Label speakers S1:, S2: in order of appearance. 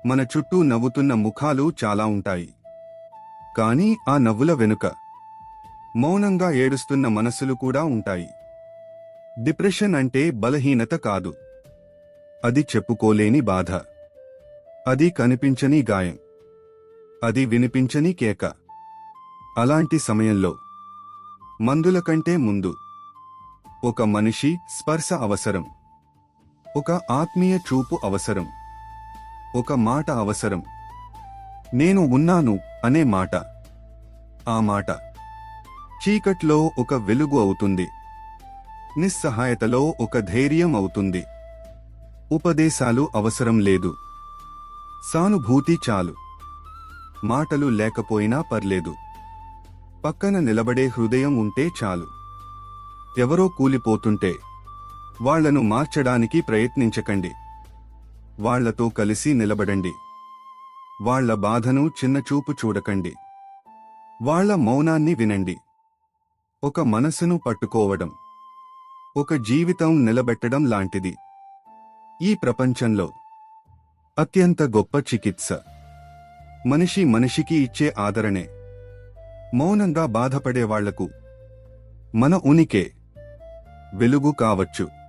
S1: మన చుట్టూ నవ్వుతున్న ముఖాలు చాలా ఉంటాయి. కానీ ఆ నవ్వుల వెనుక మౌనంగా ఏడుస్తున్న మనసులు కూడా ఉంటాయి. డిప్రెషన్ అంటే బలహీనత కాదు. అది చెప్పుకోలేని బాధ. అది కనిపించని గాయం. అది వినిపించని కేక. అలాంటి సమయంలో మందుల కంటే ముందు ఒక మనిషి స్పర్శ అవసరం. ఒక ఆత్మీయ చూపు అవసరం. ఒక మాట అవసరం. నేను ఉన్నాను అనే మాట. ఆ మాట చీకట్లో ఒక వెలుగు అవుతుంది. నిస్సహాయతలో ఒక ధైర్యం అవుతుంది. ఉపదేశాలు అవసరం లేదు. సానుభూతి చాలు. మాటలు లేకపోయినా పర్లేదు. పక్కన నిలబడే హృదయం ఉంటే చాలు. ఎవరో కూలిపోతుంటే వాళ్లను మార్చడానికి ప్రయత్నించకండి. వాళ్లతో కలిసి నిలబడండి. వాళ్ల బాధను చిన్నచూపు చూడకండి. వాళ్ల మౌనాన్ని వినండి. ఒక మనసును పట్టుకోవడం ఒక జీవితం నిలబెట్టడం లాంటిది. ఈ ప్రపంచంలో అత్యంత గొప్ప చికిత్స మనిషి మనిషికి ఇచ్చే ఆదరణే. మౌనంగా బాధపడే వాళ్లకు మన ఉనికే వెలుగు కావచ్చు.